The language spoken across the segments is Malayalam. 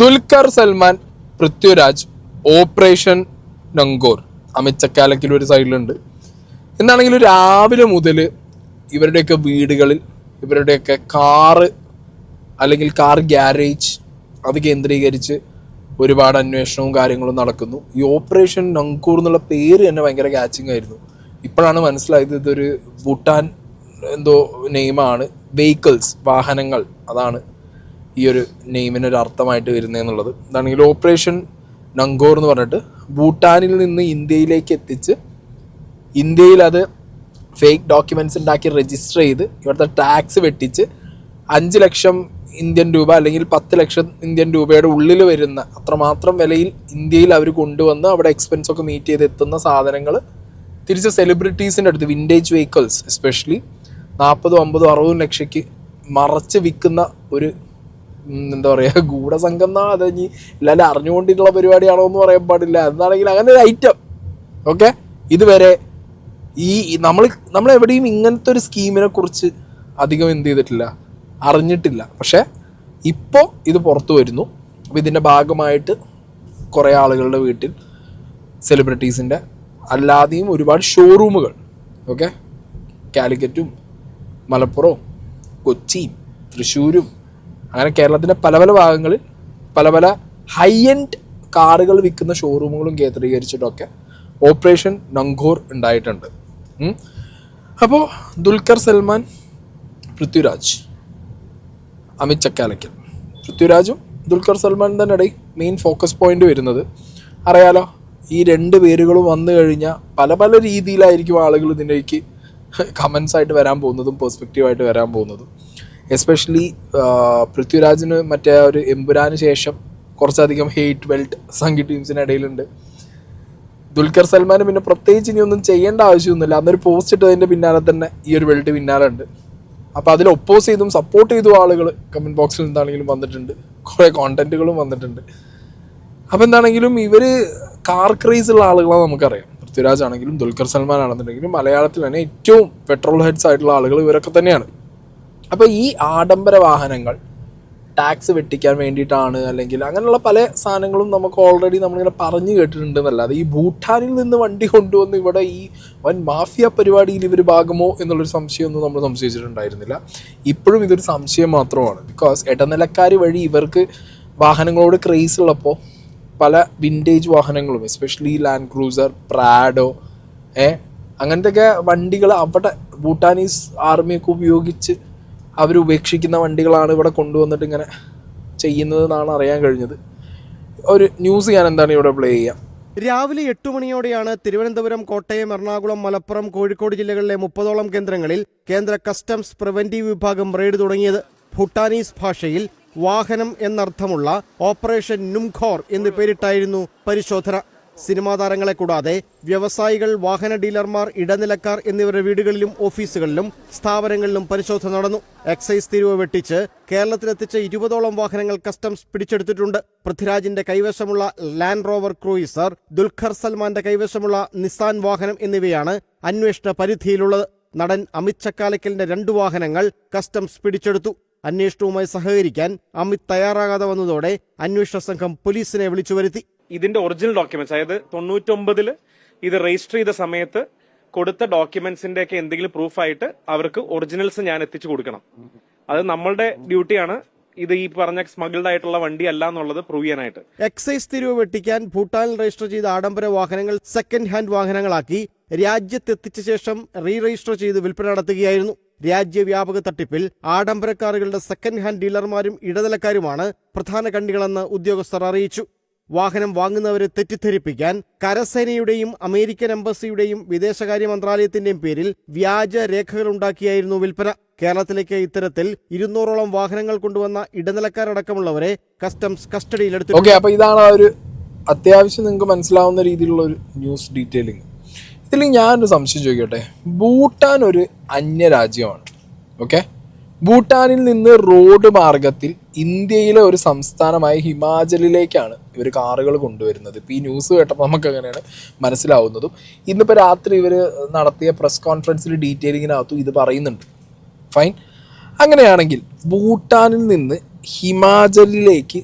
ദുൽഖർ സൽമാൻ, പൃഥ്വിരാജ്, ഓപ്പറേഷൻ നങ്കോർ. അമിത് ചക്കാലക്കിൽ ഒരു സൈഡിലുണ്ട്. എന്നാണെങ്കിലും രാവിലെ മുതൽ ഇവരുടെയൊക്കെ വീടുകളിൽ, ഇവരുടെയൊക്കെ കാറ് അല്ലെങ്കിൽ കാർ ഗ്യാരേജ് അത് കേന്ദ്രീകരിച്ച് ഒരുപാട് അന്വേഷണവും കാര്യങ്ങളും നടക്കുന്നു. ഈ ഓപ്പറേഷൻ നങ്കൂർ എന്നുള്ള പേര് തന്നെ ഭയങ്കര ക്യാച്ചിങ് ആയിരുന്നു. ഇപ്പോഴാണ് മനസ്സിലായത് ഇതൊരു ഭൂട്ടാൻ എന്തോ നെയിമാണ്. വെഹിക്കിൾസ്, വാഹനങ്ങൾ, അതാണ് ഈ ഒരു നെയിമിനൊരു അർത്ഥമായിട്ട് വരുന്നതെന്നുള്ളത്. എന്താണെങ്കിലും ഓപ്പറേഷൻ നങ്കോർ എന്ന് പറഞ്ഞിട്ട് ഭൂട്ടാനിൽ നിന്ന് ഇന്ത്യയിലേക്ക് എത്തിച്ച് ഇന്ത്യയിൽ അത് ഫേക്ക് ഡോക്യുമെൻറ്റ്സ് ഉണ്ടാക്കി രജിസ്റ്റർ ചെയ്ത് ഇവിടുത്തെ ടാക്സ് വെട്ടിച്ച് 5 ലക്ഷം ഇന്ത്യൻ രൂപ അല്ലെങ്കിൽ 10 ലക്ഷം ഇന്ത്യൻ രൂപയുടെ ഉള്ളിൽ വരുന്ന അത്രമാത്രം വിലയിൽ ഇന്ത്യയിൽ അവർ കൊണ്ടുവന്ന് അവിടെ എക്സ്പെൻസ് ഒക്കെ മീറ്റ് ചെയ്ത് എത്തുന്ന സാധനങ്ങൾ തിരിച്ച് സെലിബ്രിറ്റീസിൻ്റെ അടുത്ത്, വിൻറ്റേജ് വെഹിക്കിൾസ് എസ്പെഷ്യലി 40, 50, 60 ലക്ഷയ്ക്ക് മറച്ച് വിൽക്കുന്ന ഒരു എന്താ പറയുക ഗൂഢസംഘം എന്നാ. അത് ഇനി എല്ലാവരും അറിഞ്ഞുകൊണ്ടിട്ടുള്ള പരിപാടിയാണോ എന്ന് പറയാൻ പാടില്ല. എന്നാണെങ്കിൽ അങ്ങനെ ഒരു ഐറ്റം ഓക്കെ ഇതുവരെ നമ്മൾ എവിടെയും ഇങ്ങനത്തെ ഒരു സ്കീമിനെ കുറിച്ച് അധികം എന്ത് ചെയ്തിട്ടില്ല, അറിഞ്ഞിട്ടില്ല. പക്ഷേ ഇപ്പോൾ ഇത് പുറത്തു വരുന്നു. അപ്പോൾ ഇതിൻ്റെ ഭാഗമായിട്ട് കുറേ ആളുകളുടെ വീട്ടിൽ സെലിബ്രിറ്റീസിൻ്റെ അല്ലാതെയും ഒരുപാട് ഷോറൂമുകൾ ഓക്കെ കാലിക്കറ്റും മലപ്പുറവും കൊച്ചിയും തൃശ്ശൂരും അങ്ങനെ കേരളത്തിൻ്റെ പല പല ഭാഗങ്ങളിൽ പല പല ഹൈ എൻഡ് കാറുകൾ വിൽക്കുന്ന ഷോറൂമുകളും കേന്ദ്രീകരിച്ചിട്ടൊക്കെ ഓപ്പറേഷൻ നങ്കോർ ഉണ്ടായിട്ടുണ്ട്. അപ്പോൾ ദുൽഖർ സൽമാൻ, പൃഥ്വിരാജ്, അമിത് ചക്കാലക്കൽ, പൃഥ്വിരാജും ദുൽഖർ സൽമാൻ തന്നെ ഇടയിൽ മെയിൻ ഫോക്കസ് പോയിന്റ് വരുന്നത് അറിയാലോ. ഈ 2 പേരുകളും വന്നു കഴിഞ്ഞാൽ പല പല രീതിയിലായിരിക്കും ആളുകൾ ഇതിലേക്ക് കമൻസ് ആയിട്ട് വരാൻ പോകുന്നതും പെർസ്പെക്റ്റീവായിട്ട് വരാൻ പോകുന്നതും. എസ്പെഷ്യലി പൃഥ്വിരാജിന് മറ്റേ ഒരു എമ്പുരാന് ശേഷം കുറച്ചധികം ഹെയ്റ്റ് ബെൽറ്റ് സംഗീത ടീംസിനിടയിലുണ്ട്. ദുൽഖർ സൽമാന് പിന്നെ പ്രത്യേകിച്ച് ഇനി ഒന്നും ചെയ്യേണ്ട ആവശ്യമൊന്നുമില്ല. അന്നൊരു പോസ്റ്റ് ഇട്ടതിൻ്റെ പിന്നാലെ തന്നെ ഈ ഒരു ബെൽറ്റ് പിന്നാലെ ഉണ്ട്. അപ്പോൾ അതിൽ ഒപ്പോസ് ചെയ്തും സപ്പോർട്ട് ചെയ്തും ആളുകൾ കമൻറ്റ് ബോക്സിൽ എന്താണെങ്കിലും വന്നിട്ടുണ്ട്, കുറേ കോണ്ടന്റുകളും വന്നിട്ടുണ്ട്. അപ്പോൾ എന്താണെങ്കിലും ഇവർ കാർ ക്രേസ് ഉള്ള ആളുകളാണ് നമുക്കറിയാം. പൃഥ്വിരാജ് ആണെങ്കിലും ദുൽഖർ സൽമാൻ ആണെന്നുണ്ടെങ്കിലും മലയാളത്തിൽ തന്നെ ഏറ്റവും പെട്രോൾ ഹെഡ്സ് ആയിട്ടുള്ള ആളുകൾ ഇവരൊക്കെ തന്നെയാണ്. അപ്പോൾ ഈ ആഡംബര വാഹനങ്ങൾ ടാക്സ് വെട്ടിക്കാൻ വേണ്ടിയിട്ടാണ് അല്ലെങ്കിൽ അങ്ങനെയുള്ള പല സാധനങ്ങളും നമുക്ക് ഓൾറെഡി നമ്മളിങ്ങനെ പറഞ്ഞു കേട്ടിട്ടുണ്ടെന്നല്ലാതെ ഈ ഭൂട്ടാനിൽ നിന്ന് വണ്ടി കൊണ്ടുവന്ന് ഇവിടെ ഈ വൻ മാഫിയ പരിപാടിയിൽ ഇവർ ഭാഗമോ എന്നുള്ളൊരു സംശയമൊന്നും നമ്മൾ സംശയിച്ചിട്ടുണ്ടായിരുന്നില്ല. ഇപ്പോഴും ഇതൊരു സംശയം മാത്രമാണ്. ബിക്കോസ് ഇടനിലക്കാർ വഴി ഇവർക്ക് വാഹനങ്ങളോട് ക്രേസ് ഉള്ളപ്പോൾ പല വിൻറ്റേജ് വാഹനങ്ങളും എസ്പെഷ്യലി ലാൻഡ് ക്രൂസർ, പ്രാഡോ അങ്ങനത്തെയൊക്കെ വണ്ടികൾ അവിടെ ഭൂട്ടാനീസ് ആർമിയൊക്കെ ഉപയോഗിച്ച് അവർ ഉപേക്ഷിക്കുന്ന വണ്ടികളാണ് ഇവിടെ കൊണ്ടുവന്നിട്ട് ഇങ്ങനെ ചെയ്യുന്നതെന്നാണ് അറിയാൻ കഴിഞ്ഞത്. ഒരു ന്യൂസ് ഞാൻ എന്താണ് ഇവിടെ പ്ലേ ചെയ്യാം. രാവിലെ 8 മണിയോടെയാണ് തിരുവനന്തപുരം, കോട്ടയം, എറണാകുളം, മലപ്പുറം, കോഴിക്കോട് ജില്ലകളിലെ 30ഓളം കേന്ദ്രങ്ങളിൽ കേന്ദ്ര കസ്റ്റംസ് പ്രിവന്റീവ് വിഭാഗം റെയ്ഡ് തുടങ്ങിയത്. ഭൂട്ടാനീസ് ഭാഷയിൽ വാഹനം എന്നർത്ഥമുള്ള ഓപ്പറേഷൻ നുംഖോർ എന്ന് പേരിട്ടായിരുന്നു പരിശോധന. സിനിമാ താരങ്ങളെ കൂടാതെ വ്യവസായികൾ, വാഹന ഡീലർമാർ, ഇടനിലക്കാർ എന്നിവരുടെ വീടുകളിലും ഓഫീസുകളിലും സ്ഥാപനങ്ങളിലും പരിശോധന നടന്നു. എക്സൈസ് തീരുവ വെട്ടിച്ച് കേരളത്തിലെത്തിച്ച 20ഓളം വാഹനങ്ങൾ കസ്റ്റംസ് പിടിച്ചെടുത്തിട്ടുണ്ട്. പൃഥ്വിരാജിന്റെ കൈവശമുള്ള ലാൻഡ് റോവർ ക്രൂയിസർ, ദുൽഖർ സൽമാന്റെ കൈവശമുള്ള നിസാൻ വാഹനം എന്നിവയാണ് അന്വേഷണ പരിധിയിലുള്ളത്. നടൻ അമിത് ചക്കാലക്കലിന്റെ 2 വാഹനങ്ങൾ കസ്റ്റംസ് പിടിച്ചെടുത്തു. അന്വേഷണവുമായി സഹകരിക്കാൻ അമിത് തയ്യാറാകാതെ വന്നതോടെ അന്വേഷണ സംഘം പോലീസിനെ വിളിച്ചു വരുത്തി. ഇതിന്റെ ഒറിജിനൽ ഡോക്യുമെന്റ്സ്, അതായത് 99 ഇത് രജിസ്റ്റർ ചെയ്ത സമയത്ത് കൊടുത്ത ഡോക്യുമെന്റ്സിന്റെ ഒക്കെ എന്തെങ്കിലും പ്രൂഫായിട്ട് അവർക്ക് ഒറിജിനൽസ് ഞാൻ എത്തിച്ചു കൊടുക്കണം. അത് നമ്മളുടെ ഡ്യൂട്ടിയാണ്. ഇത് ഈ പറഞ്ഞ സ്മഗിൾഡ് ആയിട്ടുള്ള വണ്ടി അല്ല എന്നുള്ളത് പ്രൂവ് ചെയ്യാനായിട്ട്. എക്സൈസ് തീരുവ വെട്ടിക്കാൻ ഭൂട്ടാനിൽ രജിസ്റ്റർ ചെയ്ത ആഡംബര വാഹനങ്ങൾ സെക്കൻഡ് ഹാൻഡ് വാഹനങ്ങളാക്കി രാജ്യത്തെത്തിച്ച ശേഷം റീ രജിസ്റ്റർ ചെയ്ത് വിൽപ്പന നടത്തുകയായിരുന്നു. രാജ്യവ്യാപക തട്ടിപ്പിൽ ആഡംബര കാറുകളുടെ സെക്കൻഡ് ഹാൻഡ് ഡീലർമാരും ഇടനിലക്കാരുമാണ് പ്രധാന കണ്ണികളെന്ന് ഉദ്യോഗസ്ഥർ അറിയിച്ചു. വാഹനം വാങ്ങുന്നവരെ തെറ്റിദ്ധരിപ്പിക്കാൻ കരസേനയുടെയും അമേരിക്കൻ എംബസിയുടെയും വിദേശകാര്യ മന്ത്രാലയത്തിന്റെയും പേരിൽ വ്യാജ രേഖകളുണ്ടാക്കിയായിരുന്നു വിൽപ്പന. കേരളത്തിലേക്ക് ഇത്തരത്തിൽ 200ഓളം വാഹനങ്ങൾ കൊണ്ടുവന്ന ഇടനിലക്കാരടക്കമുള്ളവരെ കസ്റ്റംസ് കസ്റ്റഡിയിലെടുത്തു. ഓക്കെ, അപ്പോൾ ഇതാണ് ഒരു അത്യാവശ്യം നിങ്ങൾക്ക് മനസ്സിലാവുന്ന രീതിയിലുള്ള ഒരു ന്യൂസ് ഡീറ്റെയിലിംഗ്. ഇതിൽ ഞാനൊരു സംശയം ചോദിക്കട്ടെ. ഭൂട്ടാൻ ഒരു അന്യരാജ്യമാണ്. ഓക്കെ, ഭൂട്ടാനിൽ നിന്ന് റോഡ് മാർഗത്തിൽ ഇന്ത്യയിലെ ഒരു സംസ്ഥാനമായ ഹിമാചലിലേക്കാണ് ഇവർ കാറുകൾ കൊണ്ടുവരുന്നത്. ഇപ്പോൾ ഈ ന്യൂസ് കേട്ടപ്പോൾ നമുക്ക് അങ്ങനെയാണ് മനസ്സിലാവുന്നതും. ഇന്നിപ്പോൾ രാത്രി ഇവർ നടത്തിയ പ്രസ് കോൺഫറൻസിൽ ഡീറ്റെയിലിങ്ങിനകത്തും ഇത് പറയുന്നുണ്ട്. ഫൈൻ, അങ്ങനെയാണെങ്കിൽ ഭൂട്ടാനിൽ നിന്ന് ഹിമാചലിലേക്ക്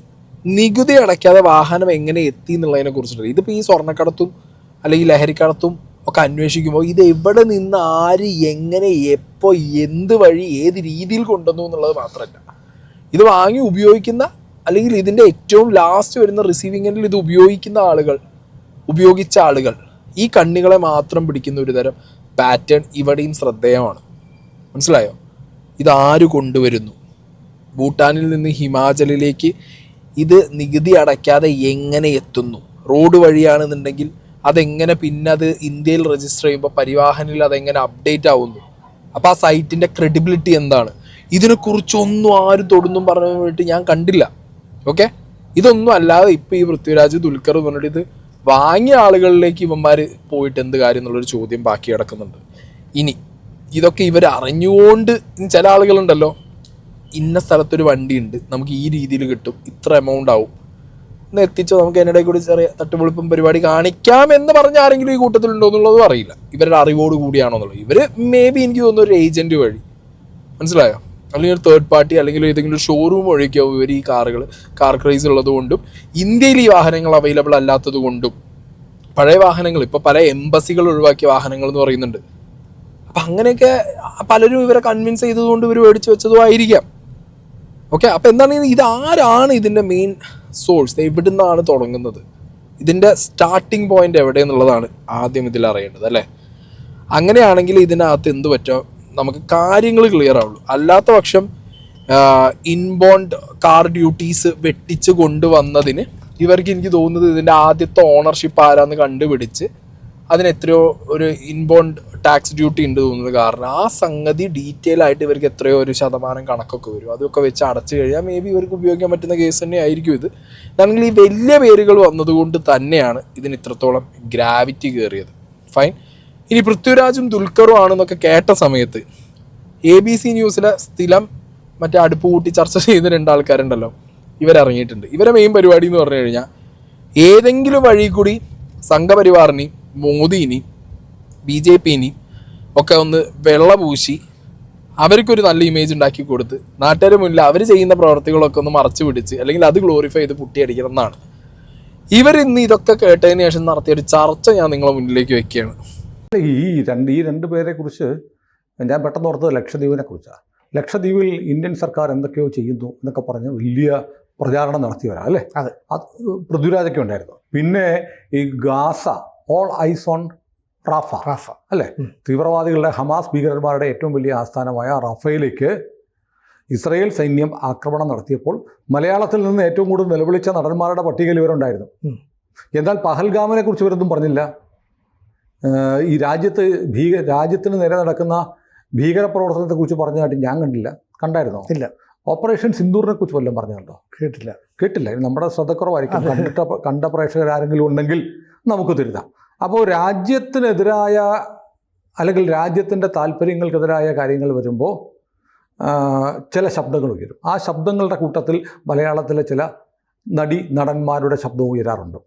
നികുതി അടയ്ക്കാതെ വാഹനം എങ്ങനെ എത്തി എന്നുള്ളതിനെ കുറിച്ചിട്ട്. ഇതിപ്പോൾ ഈ സ്വർണ്ണക്കടത്തും അല്ലെങ്കിൽ ലഹരിക്കടത്തും ഒക്കെ അന്വേഷിക്കുമ്പോൾ ഇത് എവിടെ നിന്ന് ആര് എങ്ങനെ എപ്പോൾ എന്ത് വഴി ഏത് രീതിയിൽ കൊണ്ടുവന്നു എന്നുള്ളത് മാത്രമല്ല, ഇത് വാങ്ങി ഉപയോഗിക്കുന്ന അല്ലെങ്കിൽ ഇതിൻ്റെ ഏറ്റവും ലാസ്റ്റ് വരുന്ന റിസീവിംഗ് എൻഡിൽ ഇത് ഉപയോഗിച്ച ആളുകൾ ഈ കണ്ണികളെ മാത്രം പിടിക്കുന്ന ഒരു തരം പാറ്റേൺ ഇവിടെയും ശ്രദ്ധേയമാണ്. മനസ്സിലായോ? ഇതാര് കൊണ്ടുവരുന്നു? ഭൂട്ടാനിൽ നിന്ന് ഹിമാചലിലേക്ക് ഇത് നികുതി അടയ്ക്കാതെ എങ്ങനെ എത്തുന്നു? റോഡ് വഴിയാണെന്നുണ്ടെങ്കിൽ അതെങ്ങനെ പിന്നെ അത് ഇന്ത്യയിൽ രജിസ്റ്റർ ചെയ്യുമ്പോൾ പരിവാഹനിൽ അതെങ്ങനെ അപ്ഡേറ്റ് ആവുന്നു? അപ്പോൾ ആ സൈറ്റിൻ്റെ ക്രെഡിബിലിറ്റി എന്താണ്? ഇതിനെക്കുറിച്ചൊന്നും ആരും തൊടുന്നും പറഞ്ഞു വേണ്ടിയിട്ട് ഞാൻ കണ്ടില്ല. ഓക്കെ, ഇതൊന്നും അല്ലാതെ ഇപ്പോൾ ഈ പൃഥ്വിരാജ് ദുൽഖർ എന്ന് പറഞ്ഞിട്ട് ഇത് വാങ്ങിയ ആളുകളിലേക്ക് ഇവന്മാർ പോയിട്ട് എന്ത് കാര്യം എന്നുള്ളൊരു ചോദ്യം ബാക്കി കിടക്കുന്നുണ്ട്. ഇനി ഇതൊക്കെ ഇവർ അറിഞ്ഞുകൊണ്ട് ചില ആളുകളുണ്ടല്ലോ, ഇന്ന സ്ഥലത്തൊരു വണ്ടിയുണ്ട്, നമുക്ക് ഈ രീതിയിൽ കിട്ടും, ഇത്ര എമൗണ്ട് ആവും എന്ന് എത്തിച്ചോ, നമുക്ക് അതിനിടെ കൂടി ചെറിയ തട്ടുപൊളിപ്പും പരിപാടി കാണിക്കാം എന്ന് പറഞ്ഞ ആരെങ്കിലും ഈ കൂട്ടത്തിലുണ്ടോ എന്നുള്ളതും അറിയില്ല. ഇവരുടെ അറിവോട് കൂടിയാണോ എന്നുള്ളത്. ഇവർ മേ ബി എനിക്ക് തോന്നുന്നു ഒരു ഏജൻറ്റ് വഴി, മനസ്സിലായോ, അല്ലെങ്കിൽ ഒരു തേർഡ് പാർട്ടി അല്ലെങ്കിൽ ഏതെങ്കിലും ഒരു ഷോറൂം വഴിക്കാവും ഇവർ ഈ കാർ ക്രൈസ് ഉള്ളത് കൊണ്ടും ഇന്ത്യയിൽ ഈ വാഹനങ്ങൾ അവൈലബിൾ അല്ലാത്തത് കൊണ്ടും പഴയ വാഹനങ്ങൾ ഇപ്പോൾ പല എംബസികൾ ഒഴിവാക്കിയ വാഹനങ്ങൾ എന്ന് പറയുന്നുണ്ട്. അപ്പം അങ്ങനെയൊക്കെ പലരും ഇവരെ കൺവിൻസ് ചെയ്തതുകൊണ്ട് ഇവർ മേടിച്ച് വെച്ചതും ആയിരിക്കാം. ഓക്കെ, അപ്പം എന്താണ് ഇതാരാണ് ഇതിൻ്റെ മെയിൻ സോഴ്സ്? എവിടെ നിന്നാണ് തുടങ്ങുന്നത്? ഇതിൻ്റെ സ്റ്റാർട്ടിങ് പോയിന്റ് എവിടെയെന്നുള്ളതാണ് ആദ്യം ഇതിൽ അറിയേണ്ടത് അല്ലേ. അങ്ങനെയാണെങ്കിൽ ഇതിനകത്ത് എന്ത് പറ്റുമോ നമുക്ക് കാര്യങ്ങൾ ക്ലിയർ ആവുള്ളൂ. അല്ലാത്ത പക്ഷം ഇൻബോണ്ട് കാർ ഡ്യൂട്ടീസ് വെട്ടിച്ച് കൊണ്ടുവന്നതിന് ഇവർക്ക് എനിക്ക് തോന്നുന്നത് ഇതിൻ്റെ ആദ്യത്തെ ഓണർഷിപ്പ് ആരാന്ന് കണ്ടുപിടിച്ച് അതിന് എത്രയോ ഒരു ഇൻബോണ്ട് ടാക്സ് ഡ്യൂട്ടി ഉണ്ട് തോന്നുന്നത്. കാരണം ആ സംഗതി ഡീറ്റെയിൽ ആയിട്ട് ഇവർക്ക് എത്രയോ ഒരു ശതമാനം കണക്കൊക്കെ വരും. അതൊക്കെ വെച്ച് അടച്ചു കഴിഞ്ഞാൽ മേ ബി ഇവർക്ക് ഉപയോഗിക്കാൻ പറ്റുന്ന കേസ് തന്നെ ആയിരിക്കും ഇത്. അല്ലെങ്കിൽ ഈ വലിയ പേരുകൾ വന്നതുകൊണ്ട് തന്നെയാണ് ഇതിന് ഇത്രത്തോളം ഗ്രാവിറ്റി കയറിയത്. ഫൈൻ. ഇനി പൃഥ്വിരാജും ദുൽഖറും ആണെന്നൊക്കെ കേട്ട സമയത്ത് ABC ന്യൂസിലെ സ്ഥിരം മറ്റേ അടുപ്പ് കൂട്ടി ചർച്ച ചെയ്ത 2 ആൾക്കാരുണ്ടല്ലോ, ഇവരിറങ്ങിയിട്ടുണ്ട്. ഇവരെ മെയിൻ പരിപാടി എന്ന് പറഞ്ഞു കഴിഞ്ഞാൽ ഏതെങ്കിലും വഴി കൂടി സംഘപരിവാറിനെയും മോദിനെയും BJPനെയും ഒക്കെ ഒന്ന് വെള്ളപൂശി അവർക്കൊരു നല്ല ഇമേജ് ഉണ്ടാക്കി കൊടുത്ത് നാട്ടുകാരുടെ മുന്നിൽ അവർ ചെയ്യുന്ന പ്രവർത്തികളൊക്കെ ഒന്ന് മറച്ചു പിടിച്ച് അല്ലെങ്കിൽ അത് ഗ്ലോറിഫൈ ചെയ്ത് പുട്ടിയടിക്കണം എന്നാണ് ഇവരിന്ന് ഇതൊക്കെ കേട്ടതിന് ശേഷം നടത്തിയ ഒരു ചർച്ച ഞാൻ നിങ്ങളെ മുന്നിലേക്ക് വെക്കുകയാണ്. ഈ രണ്ട് പേരെ കുറിച്ച് ഞാൻ പെട്ടെന്ന് ഓർത്തത് ലക്ഷദ്വീപിനെ കുറിച്ചാണ്. ലക്ഷദ്വീപിൽ ഇന്ത്യൻ സർക്കാർ എന്തൊക്കെയോ ചെയ്യുന്നു എന്നൊക്കെ പറഞ്ഞ് വലിയ പ്രചാരണം നടത്തിയവരാ അല്ലേ. അത് പൃഥ്വിരാജൊക്കെ ഉണ്ടായിരുന്നു. പിന്നെ ഈ Gaza all eyes on Rafah അല്ലേ, തീവ്രവാദികളുടെ ഹമാസ് ഭീകരന്മാരുടെ ഏറ്റവും വലിയ ആസ്ഥാനമായ റാഫയിലേക്ക് ഇസ്രയേൽ സൈന്യം ആക്രമണം നടത്തിയപ്പോൾ മലയാളത്തിൽ നിന്ന് ഏറ്റവും കൂടുതൽ നിലവിളിച്ച നടന്മാരുടെ പട്ടികയിൽ ഇവരുണ്ടായിരുന്നു. എന്നാൽ പഹൽഗാമിനെ കുറിച്ച് ഇവരൊന്നും പറഞ്ഞില്ല. ഈ രാജ്യത്തിന് നേരെ നടക്കുന്ന ഭീകരപ്രവർത്തനത്തെക്കുറിച്ച് പറഞ്ഞതായിട്ട് ഞാൻ കണ്ടായിരുന്നോ? ഇല്ല. ഓപ്പറേഷൻ സിന്ദൂറിനെ കുറിച്ച് വല്ലതും പറഞ്ഞുണ്ടോ? കേട്ടില്ല. നമ്മുടെ ശ്രദ്ധക്കുറവായിരിക്കും. കണ്ട പ്രേക്ഷകരാരെങ്കിലും ഉണ്ടെങ്കിൽ നമുക്ക് തിരുത്താം. അപ്പോൾ രാജ്യത്തിനെതിരായ അല്ലെങ്കിൽ രാജ്യത്തിൻ്റെ താല്പര്യങ്ങൾക്കെതിരായ കാര്യങ്ങൾ വരുമ്പോൾ ചില ശബ്ദങ്ങൾ ഉയരും. ആ ശബ്ദങ്ങളുടെ കൂട്ടത്തിൽ മലയാളത്തിലെ ചില നടന്മാരുടെ ശബ്ദവും ഉയരാറുണ്ട്.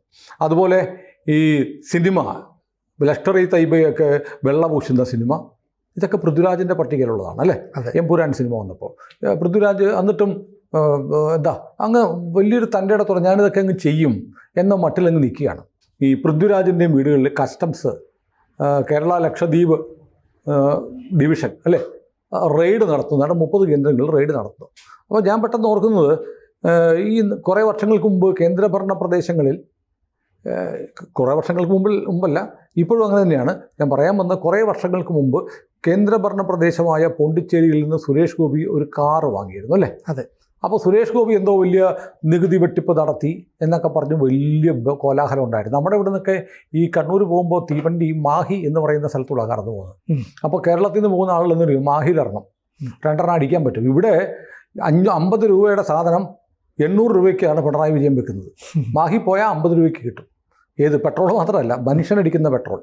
അതുപോലെ ഈ സിനിമ ലഷ്കർ-ഇ തയ്യബയൊക്കെ വെള്ളപൂശുന്ന സിനിമ, ഇതൊക്കെ പൃഥ്വിരാജിൻ്റെ പട്ടികയിലുള്ളതാണ് അല്ലേ. എമ്പുരാൻ സിനിമ വന്നപ്പോൾ പൃഥ്വിരാജ് എന്നിട്ടും അങ്ങ് വലിയൊരു തൻ്റെ ഇടത്തോടെ ഞാനിതൊക്കെ അങ്ങ് ചെയ്യും എന്ന മട്ടിലങ്ങ് നിൽക്കുകയാണ്. ഈ പൃഥ്വിരാജിൻ്റെയും വീടുകളിൽ കസ്റ്റംസ് കേരള ലക്ഷദ്വീപ് ഡിവിഷൻ അല്ലേ റെയ്ഡ് നടത്തുന്നതാണ്. 30 കേന്ദ്രങ്ങളിൽ റെയ്ഡ് നടത്തുന്നു. അപ്പോൾ ഞാൻ പെട്ടെന്ന് ഓർക്കുന്നത് ഈ കുറേ വർഷങ്ങൾക്ക് മുമ്പ് കേന്ദ്രഭരണ പ്രദേശങ്ങളിൽ കുറേ വർഷങ്ങൾക്ക് മുമ്പല്ല ഇപ്പോഴും അങ്ങനെ തന്നെയാണ്. ഞാൻ പറയാൻ വന്ന കുറേ വർഷങ്ങൾക്ക് മുമ്പ് കേന്ദ്രഭരണ പ്രദേശമായ പോണ്ടിച്ചേരിയിൽ നിന്ന് സുരേഷ് ഗോപി ഒരു കാറ് വാങ്ങിയിരുന്നു അല്ലേ. അതെ. അപ്പോൾ സുരേഷ് ഗോപി എന്തോ വലിയ നികുതി വെട്ടിപ്പ് നടത്തി എന്നൊക്കെ പറഞ്ഞ് വലിയ കോലാഹലം ഉണ്ടായിരുന്നു. നമ്മുടെ ഇവിടെ നിന്നൊക്കെ ഈ കണ്ണൂർ പോകുമ്പോൾ തീവണ്ടി മാഹി എന്ന് പറയുന്ന സ്ഥലത്തൂടെ കടന്നു പോകുന്നത്. അപ്പോൾ കേരളത്തിൽ നിന്ന് പോകുന്ന ആളുകൾ എന്നറിയും മാഹിയിലിറങ്ങും, 2 അടിക്കാൻ പറ്റും. ഇവിടെ 50 രൂപയുടെ സാധനം 800 രൂപയ്ക്കാണ് പിണറായി വിജയൻ വെക്കുന്നത്. മാഹി പോയാൽ 50 രൂപയ്ക്ക് കിട്ടും. ഏത് പെട്രോൾ മാത്രമല്ല, മനുഷ്യനടിക്കുന്ന പെട്രോൾ.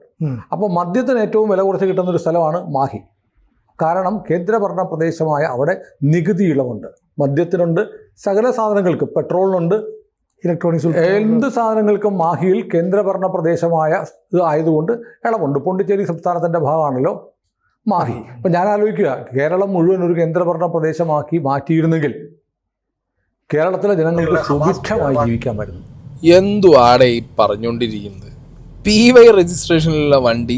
അപ്പോൾ മദ്യത്തിന് ഏറ്റവും വില കുറച്ച് കിട്ടുന്നൊരു സ്ഥലമാണ് മാഹി. കാരണം കേന്ദ്രഭരണ പ്രദേശമായ അവിടെ നികുതി ഇളവുണ്ട്. മദ്യത്തിനുണ്ട്, സകല സാധനങ്ങൾക്കും, പെട്രോളിനുണ്ട്, ഇലക്ട്രോണിക്സ്, എന്ത് സാധനങ്ങൾക്കും മാഹിയിൽ കേന്ദ്രഭരണ പ്രദേശമായ ഇത് ആയതുകൊണ്ട് ഇളവുണ്ട്. പോണ്ടിച്ചേരി സംസ്ഥാനത്തിൻ്റെ ഭാഗമാണല്ലോ മാഹി. അപ്പം ഞാൻ ആലോചിക്കുക, കേരളം മുഴുവൻ ഒരു കേന്ദ്രഭരണ പ്രദേശമാക്കി മാറ്റിയിരുന്നെങ്കിൽ കേരളത്തിലെ ജനങ്ങൾക്ക് സുഭിക്ഷമായി ജീവിക്കാൻ പറ്റുന്നു. എന്തുവാടെ ഈ പറഞ്ഞുകൊണ്ടിരിക്കുന്നത്? PY രജിസ്ട്രേഷനിലുള്ള വണ്ടി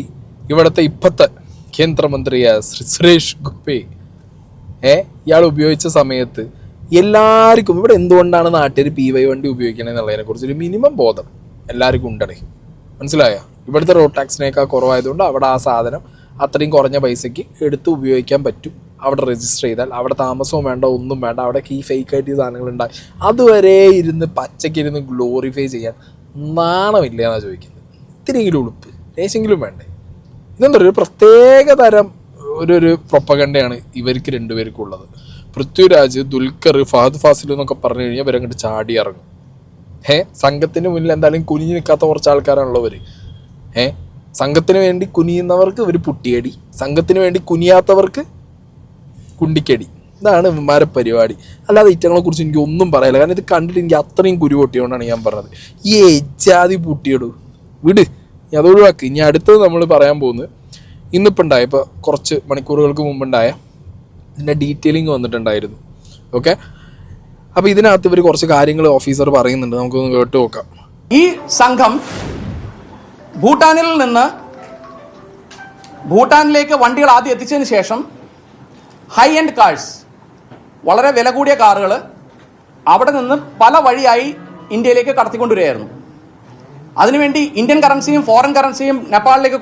ഇവിടുത്തെ ഇപ്പോഴത്തെ കേന്ദ്രമന്ത്രിയായ ശ്രീ സുരേഷ് ഗോപി ഇയാൾ ഉപയോഗിച്ച സമയത്ത് എല്ലാവർക്കും ഇവിടെ എന്തുകൊണ്ടാണ് നാട്ടുകാർ PY വണ്ടി ഉപയോഗിക്കണത് എന്നുള്ളതിനെ കുറിച്ചൊരു മിനിമം ബോധം എല്ലാവർക്കും ഉണ്ടടേ. മനസ്സിലായോ? ഇവിടുത്തെ റോഡ് ടാക്സിനേക്കാൾ കുറവായതുകൊണ്ട് അവിടെ ആ സാധനം അത്രയും കുറഞ്ഞ പൈസയ്ക്ക് എടുത്ത് ഉപയോഗിക്കാൻ പറ്റും. അവിടെ രജിസ്റ്റർ ചെയ്താൽ അവിടെ താമസവും വേണ്ട, ഒന്നും വേണ്ട. അവിടെ ഈ ഫേക്കായിട്ട് സാധനങ്ങൾ ഉണ്ടായി അതുവരെ ഇരുന്ന് പച്ചക്കിരുന്ന് ഗ്ലോറിഫൈ ചെയ്യാൻ നാണമില്ല എന്നാണ് ചോദിക്കുന്നത്. ഇത്തിരിയെങ്കിലും ഉളുപ്പ് ലേശെങ്കിലും വേണ്ടേ? ഇതെന്താ ഒരു പ്രത്യേക തരം ഒരു പ്രൊപ്പഗണ്ടയാണ് ഇവർക്ക് രണ്ടുപേർക്കും ഉള്ളത്. പൃഥ്വിരാജ്, ദുൽഖർ, ഫഹദ് ഫാസിൽ എന്നൊക്കെ പറഞ്ഞു കഴിഞ്ഞാൽ ഇവരങ്ങോട്ട് ചാടി ഇറങ്ങും. സംഘത്തിന് മുന്നിൽ എന്തായാലും കുനിഞ്ഞു നിൽക്കാത്ത കുറച്ച് ആൾക്കാരാണുള്ളവർ. സംഘത്തിന് വേണ്ടി കുനിയുന്നവർക്ക് ഒരു പുട്ടിയടി, സംഘത്തിന് വേണ്ടി കുനിയാത്തവർക്ക് കുണ്ടിക്കടി. ഇതാണ് ഇവന്മാരെ പരിപാടി. അല്ലാതെ ഇറ്റങ്ങളെ കുറിച്ച് എനിക്ക് ഒന്നും പറയാനില്ല. കാരണം ഇത് കണ്ടിട്ട് എനിക്ക് അത്രയും കുരു പൊട്ടിയോണ്ടാണ് ഞാൻ പറഞ്ഞത്. ഈ എജാതി പുട്ടിയിടൂ വിട്, അത് ഒഴിവാക്കി. ഇനി അടുത്തത് നമ്മൾ പറയാൻ പോകുന്നത് ഇന്നിപ്പോൾ ഉണ്ടായ, ഇപ്പോൾ കുറച്ച് മണിക്കൂറുകൾക്ക് മുമ്പുണ്ടായ ഇതിൻ്റെ ഡീറ്റെയിലിംഗ് വന്നിട്ടുണ്ടായിരുന്നു. ഓക്കെ, അപ്പോൾ ഇതിനകത്ത് ഇവർ കുറച്ച് കാര്യങ്ങൾ ഓഫീസർ പറയുന്നുണ്ട്, നമുക്കൊന്ന് കേട്ട് നോക്കാം. ഈ സംഘം ഭൂട്ടാനിൽ നിന്ന് ഭൂട്ടാനിലേക്ക് വണ്ടികൾ ആദ്യം എത്തിച്ചതിന് ശേഷം ഹൈ എൻഡ് കാർസ്, വളരെ വില കൂടിയ കാറുകൾ അവിടെ നിന്ന് പല വഴിയായി ഇന്ത്യയിലേക്ക് കടത്തിക്കൊണ്ടുവരികയായിരുന്നു. അതിനുവേണ്ടി ഇന്ത്യൻ കറൻസിയും ഫോറിൻ കറൻസിയും നേപ്പാളിലേക്ക്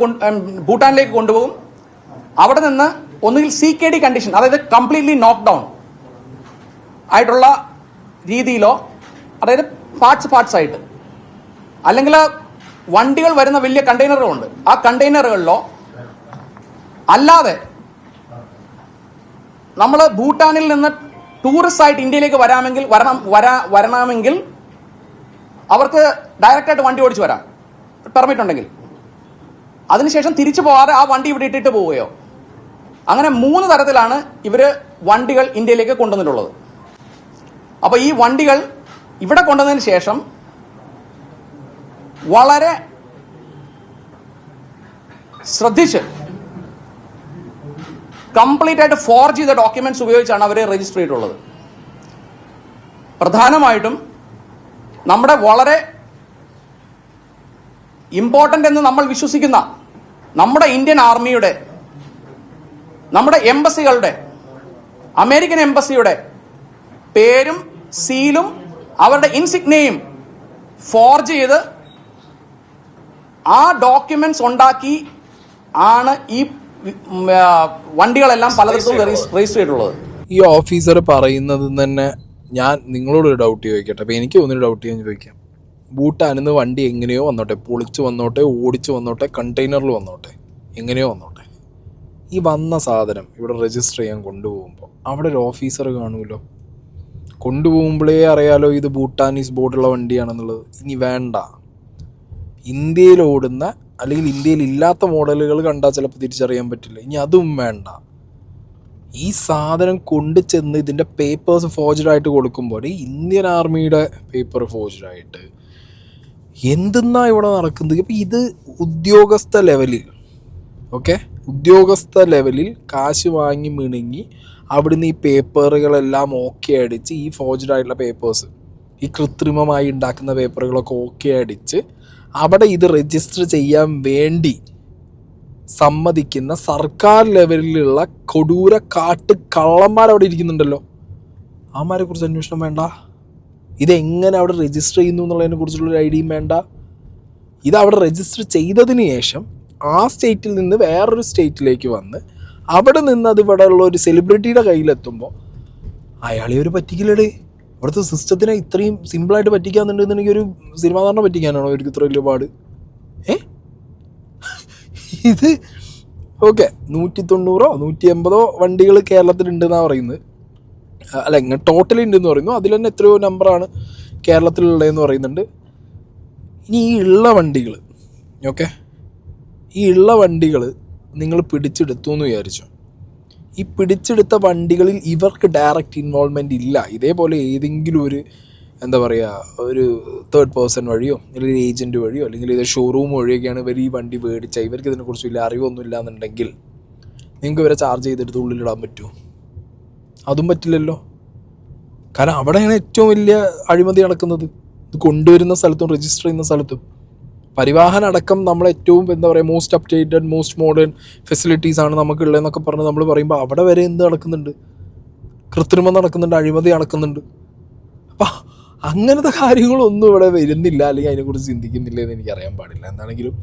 ഭൂട്ടാനിലേക്ക് കൊണ്ടുപോകും. അവിടെ നിന്ന് ഒന്നുകിൽ CKD കണ്ടീഷൻ, അതായത് കംപ്ലീറ്റ്ലി നോക്ക് ഡൗൺ ആയിട്ടുള്ള രീതിയിലോ, അതായത് പാർട്സ് ആയിട്ട്, അല്ലെങ്കിൽ വണ്ടികൾ വരുന്ന വലിയ കണ്ടെയ്നറുകളുണ്ട്, ആ കണ്ടെയ്നറുകളിലോ അല്ലാതെ നമ്മൾ ഭൂട്ടാനിൽ നിന്ന് ടൂറിസ്റ്റ് ആയിട്ട് ഇന്ത്യയിലേക്ക് വരണമെങ്കിൽ അവർക്ക് ഡയറക്റ്റായിട്ട് വണ്ടി ഓടിച്ച് വരാം, പെർമിറ്റ് ഉണ്ടെങ്കിൽ. അതിനുശേഷം തിരിച്ചു പോകാതെ ആ വണ്ടി ഇവിടെ ഇട്ടിട്ട് പോവുകയോ, അങ്ങനെ 3 തരത്തിലാണ് ഇവർ വണ്ടികൾ ഇന്ത്യയിലേക്ക് കൊണ്ടുവന്നിട്ടുള്ളത്. അപ്പോൾ ഈ വണ്ടികൾ ഇവിടെ കൊണ്ടുവന്നതിന് ശേഷം വളരെ ശ്രദ്ധിച്ച് കംപ്ലീറ്റ് ആയിട്ട് ഫോർജ് ചെയ്ത ഡോക്യുമെന്റ്സ് ഉപയോഗിച്ചാണ് അവർ രജിസ്റ്റർ ചെയ്തിട്ടുള്ളത്. പ്രധാനമായിട്ടും നമ്മുടെ വളരെ ഇമ്പോർട്ടൻ്റ് എന്ന് നമ്മൾ വിശ്വസിക്കുന്ന നമ്മുടെ ഇന്ത്യൻ ആർമിയുടെ, നമ്മുടെ എംബസികളുടെ, അമേരിക്കൻ എംബസിയുടെ പേരും സീലും അവരുടെ ഇൻസിഗ്നയും ഫോർജ് ചെയ്ത് ആ ഡോക്യുമെന്റ്സ് ഉണ്ടാക്കി ആണ് ഈ വണ്ടികളെല്ലാം പലയിടത്തും രജിസ്റ്റർ ചെയ്തിട്ടുള്ളത്. ഈ ഓഫീസർ പറയുന്നത് തന്നെ ഞാൻ നിങ്ങളോടൊരു ഡൗട്ട് ചോദിക്കട്ടെ. അപ്പോൾ എനിക്ക് ഒന്നൊരു ഡൗട്ട് ഞാൻ ചോദിക്കാം. ഭൂട്ടാനിൽ നിന്ന് വണ്ടി എങ്ങനെയോ വന്നോട്ടെ, പൊളിച്ച് വന്നോട്ടെ, ഓടിച്ച് വന്നോട്ടെ, കണ്ടെയ്നറിൽ വന്നോട്ടെ, എങ്ങനെയോ വന്നോട്ടെ, ഈ വന്ന സാധനം ഇവിടെ രജിസ്റ്റർ ചെയ്യാൻ കൊണ്ടുപോകുമ്പോൾ അവിടെ ഒരു ഓഫീസർ കാണുമല്ലോ. കൊണ്ടുപോകുമ്പോഴേ അറിയാലോ ഇത് ഭൂട്ടാനീസ് ബോർഡുള്ള വണ്ടിയാണെന്നുള്ളത്. ഇനി വേണ്ട, ഇന്ത്യയിൽ ഓടുന്ന അല്ലെങ്കിൽ ഇന്ത്യയിൽ ഇല്ലാത്ത മോഡലുകൾ കണ്ടാൽ ചിലപ്പോൾ തിരിച്ചറിയാൻ പറ്റില്ല. ഇനി അതും വേണ്ട, ഈ സാധനം കൊണ്ടു ചെന്ന് ഇതിൻ്റെ പേപ്പേഴ്സ് ഫോർജ്ഡായിട്ട് കൊടുക്കുമ്പോൾ ഇന്ത്യൻ ആർമിയുടെ പേപ്പർ ഫോർജ്ഡായിട്ട് എന്തെന്നാ ഇവിടെ നടക്കുന്നത്? ഇപ്പം ഇത് ഉദ്യോഗസ്ഥ ലെവലിൽ, ഓക്കെ, ഉദ്യോഗസ്ഥ ലെവലിൽ കാശ് വാങ്ങി മിണുങ്ങി അവിടുന്ന് ഈ പേപ്പറുകളെല്ലാം ഓക്കെ അടിച്ച്, ഈ ഫോർജ്ഡായിട്ടുള്ള പേപ്പേഴ്സ്, ഈ കൃത്രിമമായി ഉണ്ടാക്കുന്ന പേപ്പറുകളൊക്കെ ഓക്കെ അടിച്ച് അവിടെ ഇത് രജിസ്റ്റർ ചെയ്യാൻ വേണ്ടി സമ്മതിക്കുന്ന സർക്കാർ ലെവലിലുള്ള കൊടൂര കാട്ട് കള്ളന്മാരവിടെ ഇരിക്കുന്നുണ്ടല്ലോ. അവന്മാരെ കുറിച്ച് അന്വേഷണം വേണ്ട? ഇതെങ്ങനെ അവിടെ രജിസ്റ്റർ ചെയ്യുന്നു എന്നുള്ളതിനെ കുറിച്ചുള്ളൊരു ഐഡിയയും വേണ്ട? ഇത് അവിടെ രജിസ്റ്റർ ചെയ്തതിന് ശേഷം ആ സ്റ്റേറ്റിൽ നിന്ന് വേറൊരു സ്റ്റേറ്റിലേക്ക് വന്ന് അവിടെ നിന്ന് അത് ഇവിടെ ഉള്ള ഒരു സെലിബ്രിറ്റിയുടെ കയ്യിലെത്തുമ്പോൾ അയാളെ ഒരു പറ്റിക്കില്ലടേ. ഇവിടുത്തെ സിസ്റ്റത്തിനെ ഇത്രയും സിമ്പിളായിട്ട് പറ്റിക്കാന്നുണ്ടെന്നുണ്ടെങ്കിൽ ഒരു സിനിമാ നടനെ പറ്റിക്കാനാണോ അവർക്ക് ഇത്ര വലിയ പാട്? ഇത് ഓക്കെ, 190 180 വണ്ടികൾ കേരളത്തിലുണ്ടെന്നാണ് പറയുന്നത്. അല്ല, ഇങ്ങനെ ടോട്ടലി ഉണ്ടെന്ന് പറയുന്നു. അതിൽ തന്നെ എത്രയോ നമ്പറാണ് കേരളത്തിലുള്ളതെന്ന് പറയുന്നുണ്ട്. ഇനി ഈ ഉള്ള വണ്ടികൾ, ഓക്കെ, ഈ ഉള്ള വണ്ടികൾ നിങ്ങൾ പിടിച്ചെടുത്തു എന്ന് വിചാരിച്ചു. ഈ പിടിച്ചെടുത്ത വണ്ടികളിൽ ഇവർക്ക് ഡയറക്റ്റ് ഇൻവോൾവ്മെൻ്റ് ഇല്ല. ഇതേപോലെ ഏതെങ്കിലും ഒരു എന്താ പറയുക, ഒരു തേർഡ് പേഴ്സൺ വഴിയോ അല്ലെങ്കിൽ ഒരു ഏജൻറ്റ് വഴിയോ അല്ലെങ്കിൽ ഇത് ഷോറൂം വഴിയൊക്കെയാണ് ഇവർ ഈ വണ്ടി മേടിച്ചാൽ ഇവർക്ക് ഇതിനെക്കുറിച്ച് വലിയ അറിവൊന്നും ഇല്ല എന്നുണ്ടെങ്കിൽ നിങ്ങൾക്ക് ഇവരെ ചാർജ് ചെയ്തെടുത്ത് ഉള്ളിലിടാൻ പറ്റുമോ? അതും പറ്റില്ലല്ലോ. കാരണം അവിടെയാണ് ഏറ്റവും വലിയ അഴിമതി നടക്കുന്നത്. ഇത് കൊണ്ടുവരുന്ന സ്ഥലത്തും രജിസ്റ്റർ ചെയ്യുന്ന സ്ഥലത്തും. പരിവാഹൻ അടക്കം നമ്മൾ ഏറ്റവും എന്താ പറയുക most updated most modern facilities ആണ് നമുക്കുള്ളതെന്നൊക്കെ പറഞ്ഞ് നമ്മൾ പറയുമ്പോൾ അവിടെ വരെ എന്ത് നടക്കുന്നുണ്ട്? കൃത്രിമം നടക്കുന്നുണ്ട്, അഴിമതി നടക്കുന്നുണ്ട്. അപ്പം അങ്ങനത്തെ കാര്യങ്ങളൊന്നും ഇവിടെ വരുന്നില്ല, അല്ലെങ്കിൽ അതിനെക്കുറിച്ച് ചിന്തിക്കുന്നില്ല എന്ന് എനിക്കറിയാൻ പാടില്ല. എന്താണെങ്കിലും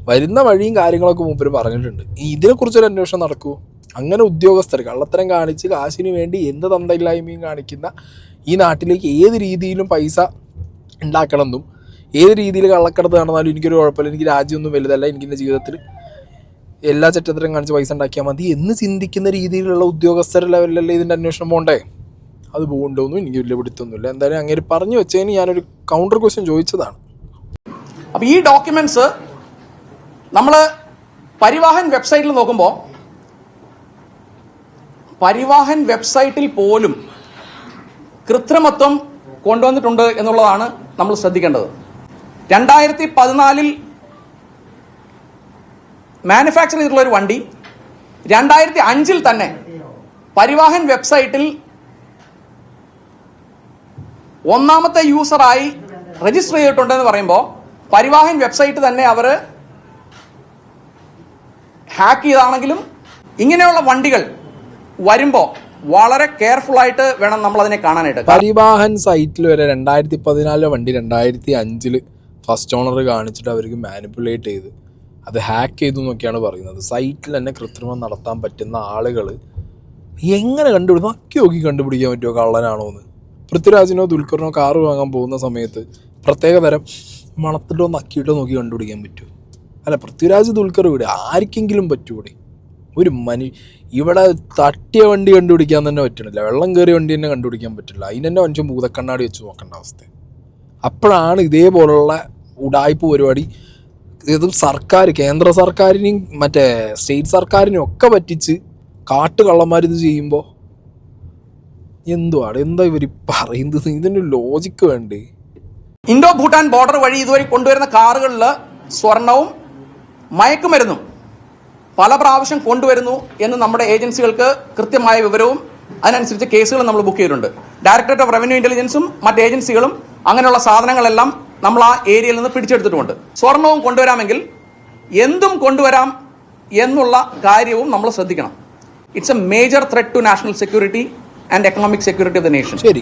വരുന്ന വഴിയും കാര്യങ്ങളൊക്കെ മുമ്പ് പറഞ്ഞിട്ടുണ്ട്. ഇതിനെക്കുറിച്ചൊരു അന്വേഷണം നടക്കുമോ? അങ്ങനെ ഉദ്യോഗസ്ഥർ കള്ളത്തരം കാണിച്ച് കാശിന് വേണ്ടി എന്ത് തന്തയില്ലായ്മയും കാണിക്കുന്ന ഈ നാട്ടിലേക്ക് ഏത് രീതിയിലും പൈസ ഉണ്ടാക്കണമെന്നും ഏത് രീതിയിൽ കള്ളക്കടത്ത് നടന്നാലും എനിക്കൊരു കുഴപ്പമില്ല, എനിക്ക് രാജ്യമൊന്നും വലുതല്ല, എനിക്കെൻ്റെ ജീവിതത്തിൽ എല്ലാ ചട്ടത്തരം കാണിച്ച് പൈസ ഉണ്ടാക്കിയാൽ മതി എന്ന് ചിന്തിക്കുന്ന രീതിയിലുള്ള ഉദ്യോഗസ്ഥർ ലെവലിലല്ലേ ഇതിൻ്റെ അന്വേഷണം പോകണ്ടേ? അത് പോകണ്ടോന്നും എനിക്ക് വലിയ പിടുത്തൊന്നുമില്ല. എന്തായാലും അങ്ങനെ പറഞ്ഞു വെച്ചതിന് ഞാനൊരു കൗണ്ടർ ക്വസ്റ്റ്യൻ ചോദിച്ചതാണ്. അപ്പോൾ ഈ ഡോക്യുമെന്റ്സ് നമ്മൾ പരിവാഹൻ വെബ്സൈറ്റിൽ നോക്കുമ്പോൾ പരിവാഹൻ വെബ്സൈറ്റിൽ പോലും കൃത്രിമത്വം കൊണ്ടുവന്നിട്ടുണ്ട് എന്നുള്ളതാണ് നമ്മൾ ശ്രദ്ധിക്കേണ്ടത്. 2014 മാനുഫാക്ചർ ചെയ്തിട്ടുള്ള ഒരു വണ്ടി 2005 തന്നെ പരിവാഹൻ വെബ്സൈറ്റിൽ ഒന്നാമത്തെ യൂസറായി രജിസ്റ്റർ ചെയ്തിട്ടുണ്ടെന്ന് പറയുമ്പോൾ പരിവാഹൻ വെബ്സൈറ്റ് തന്നെ അവർ ഹാക്ക് ചെയ്താണെങ്കിലും ഇങ്ങനെയുള്ള വണ്ടികൾ വരുമ്പോൾ വളരെ കെയർഫുൾ ആയിട്ട് വേണം നമ്മൾ അതിനെ കാണാനായിട്ട്. പരിവാഹൻ സൈറ്റിൽ വരെ 2014 വണ്ടി 2005 ഫസ്റ്റ് ഓണർ കാണിച്ചിട്ട് അവർക്ക് മാനിപ്പുലേറ്റ് ചെയ്ത് അത് ഹാക്ക് ചെയ്തു എന്നൊക്കെയാണ് പറയുന്നത്. സൈറ്റിൽ തന്നെ കൃത്രിമം നടത്താൻ പറ്റുന്ന ആളുകൾ എങ്ങനെ കണ്ടുപിടിക്കും? നക്കി നോക്കി കണ്ടുപിടിക്കാൻ പറ്റുമോ കള്ളനാണോ എന്ന്? പൃഥ്വിരാജിനോ ദുൽഖറിനോ കാറ് വാങ്ങാൻ പോകുന്ന സമയത്ത് പ്രത്യേക തരം മണത്തിട്ടോ നക്കിയിട്ടോ നോക്കി കണ്ടുപിടിക്കാൻ പറ്റുമോ? അല്ല, പൃഥ്വിരാജ് ദുൽഖർ ഇവിടെ ആർക്കെങ്കിലും പറ്റൂടെ? ഒരു ഇവിടെ തട്ടിയ വണ്ടി കണ്ടുപിടിക്കാൻ തന്നെ പറ്റണില്ല, വെള്ളം കയറിയ വണ്ടി തന്നെ കണ്ടുപിടിക്കാൻ പറ്റില്ല. അതിന് തന്നെ മനുഷ്യൻ ഭൂതക്കണ്ണാടി വെച്ച് നോക്കേണ്ട അവസ്ഥ. അപ്പോഴാണ് ഇതേപോലുള്ള ഉടായ്പ പരിപാടി ഇതും സർക്കാർ കേന്ദ്ര സർക്കാരിനെയും മറ്റേ സ്റ്റേറ്റ് സർക്കാരിനെയും ഒക്കെ പറ്റിച്ച് കാട്ടുകള്ളന്മാരിത് ചെയ്യുമ്പോൾ എന്താ ഇവർ പറയുന്നത്? ഇതിന് ലോജിക്ക് വേണ്ടേ? ഇൻഡോ ഭൂട്ടാൻ ബോർഡർ വഴി ഇതുവഴി കൊണ്ടുവരുന്ന കാറുകളിൽ സ്വർണവും മയക്കുമരുന്നും പല പ്രാവശ്യം കൊണ്ടുവരുന്നു എന്ന് നമ്മുടെ ഏജൻസികൾക്ക് കൃത്യമായ വിവരവും അതിനനുസരിച്ച് കേസുകൾ നമ്മൾ ബുക്ക് ചെയ്തിട്ടുണ്ട്. ഡയറക്ടറേറ്റ് ഓഫ് റവന്യൂ ഇന്റലിജൻസും മറ്റ് ഏജൻസികളും അങ്ങനെയുള്ള സാധനങ്ങളെല്ലാം നമ്മൾ ആ ഏരിയയിൽ നിന്ന് പിടിച്ചെടുത്തിട്ടുമുണ്ട്. സ്വർണവും കൊണ്ടുവരാമെങ്കിൽ എന്തും കൊണ്ടുവരാം എന്നുള്ള കാര്യവും നമ്മൾ ശ്രദ്ധിക്കണം. It's a major threat to national security and economic security of the nation. ശരി,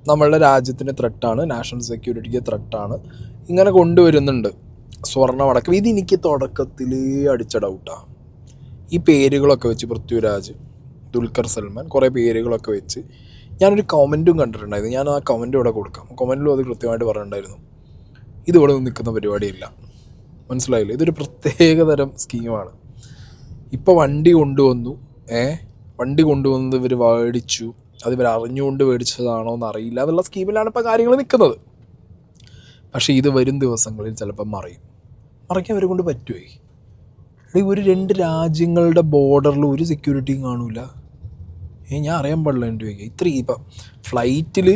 നമ്മളുടെ രാജ്യത്തിന് ത്രെട്ടാണ്, നാഷണൽ സെക്യൂരിറ്റിക്ക് ത്രെട്ടാണ്. ഇങ്ങനെ കൊണ്ടുവരുന്നുണ്ട് സ്വർണ്ണമടക്കം. ഇതെനിക്ക് തുടക്കത്തിൽ അടിച്ച ഡൗട്ടാണ്. ഈ പേരുകളൊക്കെ വെച്ച് പൃഥ്വിരാജ്, ദുൽഖർ സൽമാൻ കുറേ പേരുകളൊക്കെ വെച്ച് ഞാനൊരു കമൻറ്റും കണ്ടിട്ടുണ്ടായിരുന്നു. ഞാൻ ആ കമൻറ്റ് ഇവിടെ കൊടുക്കാം. കമൻറ്റിലും അത് കൃത്യമായിട്ട് പറഞ്ഞിട്ടുണ്ടായിരുന്നു, ഇതിവിടെ നിൽക്കുന്ന പരിപാടിയില്ല. മനസ്സിലായില്ല? ഇതൊരു പ്രത്യേകതരം സ്കീമാണ്. ഇപ്പോൾ വണ്ടി കൊണ്ടുവന്നു, വണ്ടി കൊണ്ടുവന്നത് ഇവർ മേടിച്ചു, അത് ഇവർ അറിഞ്ഞുകൊണ്ട് മേടിച്ചതാണോ എന്ന് അറിയില്ല എന്നുള്ള സ്കീമിലാണ് ഇപ്പോൾ കാര്യങ്ങൾ നിൽക്കുന്നത്. പക്ഷേ ഇത് വരും ദിവസങ്ങളിൽ ചിലപ്പോൾ മറിക്കാൻ അവരെ കൊണ്ട് പറ്റുമോ? ഒരു 2 രാജ്യങ്ങളുടെ ബോർഡറിൽ ഒരു സെക്യൂരിറ്റിയും കാണൂല. ഞാൻ അറിയാൻ പാടില്ല എൻ്റെ ഇത്രയും. ഇപ്പം ഫ്ലൈറ്റിൽ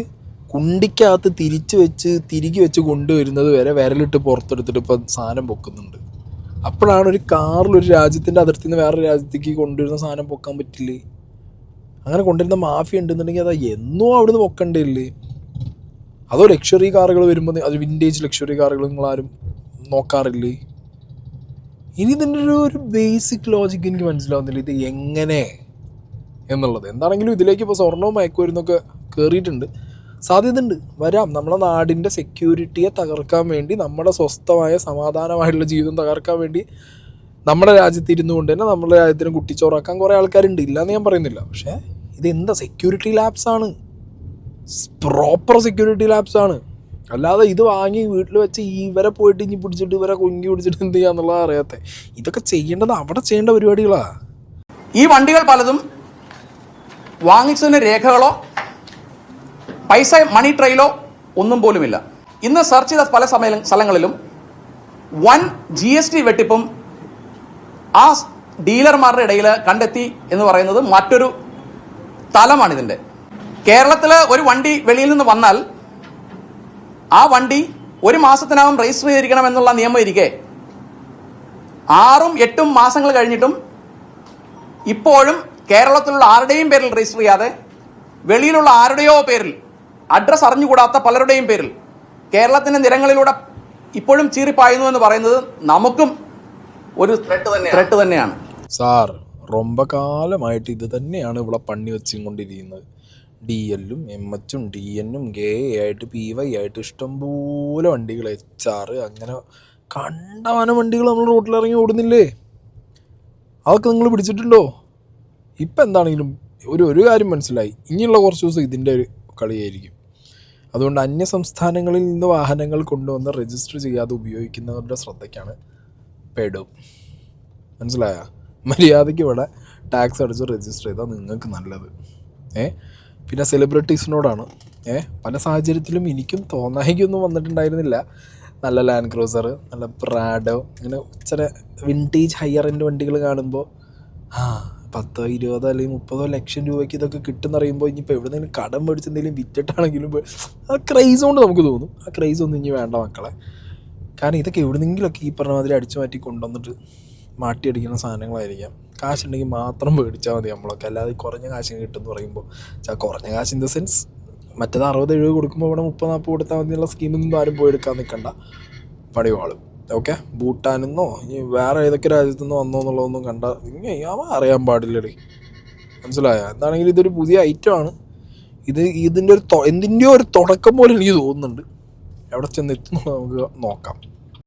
കുണ്ടിക്കകത്ത് തിരികെ വെച്ച് കൊണ്ടുവരുന്നത് വരെ വിരലിട്ട് പുറത്തെടുത്തിട്ട് ഇപ്പം സാധനം പൊക്കുന്നുണ്ട്. അപ്പോഴാണ് ഒരു കാറിൽ ഒരു രാജ്യത്തിൻ്റെ അതിർത്തിയിൽ നിന്ന് വേറൊരു രാജ്യത്തേക്ക് കൊണ്ടുവരുന്ന സാധനം പൊക്കാൻ പറ്റില്ലേ? അങ്ങനെ കൊണ്ടുവരുന്ന മാഫിയ ഉണ്ടെന്നുണ്ടെങ്കിൽ അത് എന്നോ അവിടുന്ന് പൊക്കണ്ടേ? അതോ ലക്ഷറി കാറുകൾ വരുമ്പോൾ അത് വിൻറ്റേജ് ലക്ഷറി കാറുകൾ നിങ്ങളാരും നോക്കാറില്ലേ? ഇനി ഇതിൻ്റെ ഒരു ബേസിക് ലോജിക്ക് എനിക്ക് മനസ്സിലാവുന്നില്ല, ഇത് എങ്ങനെ എന്നുള്ളത്. എന്താണെങ്കിലും ഇതിലേക്ക് ഇപ്പോൾ സ്വർണ്ണവും മയക്കുമരുന്നൊക്കെ കയറിയിട്ടുണ്ട്, സാധ്യതയുണ്ട്, വരാം. നമ്മളെ നാടിൻ്റെ സെക്യൂരിറ്റിയെ തകർക്കാൻ വേണ്ടി, നമ്മുടെ സ്വസ്ഥമായ സമാധാനമായിട്ടുള്ള ജീവിതം തകർക്കാൻ വേണ്ടി നമ്മുടെ രാജ്യത്ത് ഇരുന്നു കൊണ്ട് തന്നെ നമ്മുടെ രാജ്യത്തിന് കുട്ടിച്ചോറാക്കാൻ കുറേ ആൾക്കാരുണ്ട്, ഇല്ലയെന്ന് ഞാൻ പറയുന്നില്ല. പക്ഷേ ഇതെന്താ സെക്യൂരിറ്റി ലാബ്സാണ്, പ്രോപ്പർ സെക്യൂരിറ്റി ലാബ്സാണ്. അല്ലാതെ ഇത് വാങ്ങി വീട്ടിൽ വെച്ച് ഇവരെ പോയിട്ട് ഇനി പിടിച്ചിട്ട് ഇവരെ കുങ്കി പിടിച്ചിട്ട് എന്ത് ചെയ്യാന്നുള്ളത് അറിയാത്ത. ഇതൊക്കെ ചെയ്യേണ്ടത് അവിടെ ചെയ്യേണ്ട പരിപാടികളാ. ഈ വണ്ടികൾ പലതും വാങ്ങിച്ചതിന് രേഖകളോ പൈസ മണി ട്രെയിലോ ഒന്നും പോലുമില്ല. ഇന്ന് സെർച്ച് ചെയ്ത പല സ്ഥലങ്ങളിലും വൻ GST വെട്ടിപ്പും ആ ഡീലർമാരുടെ ഇടയിൽ കണ്ടെത്തി എന്ന് പറയുന്നത് മറ്റൊരു തലമാണിതിൻ്റെ. കേരളത്തിൽ ഒരു വണ്ടി വെളിയിൽ നിന്ന് വന്നാൽ ആ വണ്ടി 1 മാസത്തിനകം രജിസ്റ്റർ ചെയ്തിരിക്കണം എന്നുള്ള നിയമം ഇരിക്കെ 6-8 മാസങ്ങൾ കഴിഞ്ഞിട്ടും ഇപ്പോഴും കേരളത്തിലുള്ള ആരുടെയും പേരിൽ രജിസ്റ്റർ ചെയ്യാതെ വെളിയിലുള്ള ആരുടെയോ പേരിൽ അഡ്രസ് അറിഞ്ഞുകൂടാത്ത പലരുടെയും പേരിൽ കേരളത്തിൻ്റെ നിരങ്ങളിലൂടെ ഇപ്പോഴും ചീറിപ്പായുന്നു എന്ന് പറയുന്നത് നമുക്കും ഒരു ത്രെട്ട് തന്നെയാണ്. സാർ ரொம்ப കാലമായിട്ട് ഇത് തന്നെയാണ് ഇവിടെ പണി വെച്ചുകൊണ്ടിരിക്കുന്നത്. DL-ഉം MH-ഉം DN-ഉം KA ആയിട്ട് PY ആയിട്ട് ഇഷ്ടംപോലെ വണ്ടികൾ, HR അങ്ങനെ കണ്ടമാനം വണ്ടികൾ നമ്മൾ റോട്ടിലിറങ്ങി ഓടുന്നില്ലേ? അതൊക്കെ നിങ്ങൾ പിടിച്ചിട്ടുണ്ടോ? ഇപ്പം എന്താണെങ്കിലും ഒരു കാര്യം മനസ്സിലായി, ഇനിയുള്ള കുറച്ച് ദിവസം ഇതിൻ്റെ ഒരു കളിയായിരിക്കും. അതുകൊണ്ട് അന്യ സംസ്ഥാനങ്ങളിൽ നിന്ന് വാഹനങ്ങൾ കൊണ്ടുവന്ന് രജിസ്റ്റർ ചെയ്യാതെ ഉപയോഗിക്കുന്നവരുടെ ശ്രദ്ധയ്ക്കാണ് പെടും. മനസ്സിലായ? മര്യാദയ്ക്ക് ഇവിടെ ടാക്സ് അടിച്ച് രജിസ്റ്റർ ചെയ്താൽ നിങ്ങൾക്ക് നല്ലത്. പിന്നെ സെലിബ്രിറ്റീസിനോടാണ് പല സാഹചര്യത്തിലും എനിക്കും തോന്നായിക്കൊന്നും വന്നിട്ടുണ്ടായിരുന്നില്ല. നല്ല ലാൻഡ് ക്രൂസർ, നല്ല പ്രാഡോ, അങ്ങനെ ചില വിൻറ്റേജ് ഹയർ എൻഡ് വണ്ടികൾ കാണുമ്പോൾ 10, 20 അല്ലെങ്കിൽ 30 ലക്ഷം രൂപയ്ക്ക് ഇതൊക്കെ കിട്ടുന്നറിയുമ്പോൾ ഇനിയിപ്പോൾ എവിടെയെങ്കിലും കടം മേടിച്ച് എന്തെങ്കിലും വിറ്റിട്ടാണെങ്കിലും ആ ക്രൈസ് കൊണ്ട് നമുക്ക് തോന്നും. ആ ക്രൈസ് ഒന്നും ഇനി വേണ്ട മക്കളെ. കാരണം ഇതൊക്കെ എവിടെന്നെങ്കിലുമൊക്കെ ഈ പറഞ്ഞ മാതിരി അടിച്ചു മാറ്റി കൊണ്ടുവന്നിട്ട് മാറ്റിയടിക്കുന്ന സാധനങ്ങളായിരിക്കാം. കാശുണ്ടെങ്കിൽ മാത്രം മേടിച്ചാൽ മതി നമ്മളൊക്കെ. അല്ലാതെ കുറഞ്ഞ കാശ് കിട്ടുമെന്ന് പറയുമ്പോൾ കുറഞ്ഞ കാശ് ഇൻ ദ സെൻസ് മറ്റേത് 60-70 കൊടുക്കുമ്പോൾ ഇവിടെ 30-40 കൊടുത്താൽ മതിയുള്ള സ്കീമൊന്നും ആരും പോയി എടുക്കാൻ നിൽക്കണ്ട, പണി വാളും. ഓക്കെ, ഭൂട്ടാനെന്നോ ഇനി വേറെ ഏതൊക്കെ രാജ്യത്തുനിന്നോ വന്നോ എന്നുള്ളതൊന്നും കണ്ട അറിയാൻ പാടില്ലടി. മനസ്സിലായോ? എന്താണെങ്കിലും ഇതൊരു പുതിയ ഐറ്റമാണ്. ഇതിൻ്റെ എന്തിൻ്റെയോ ഒരു തുടക്കം പോലെ എനിക്ക് തോന്നുന്നുണ്ട്. എവിടെ ചെന്നെത്തുന്നു നമുക്ക് നോക്കാം.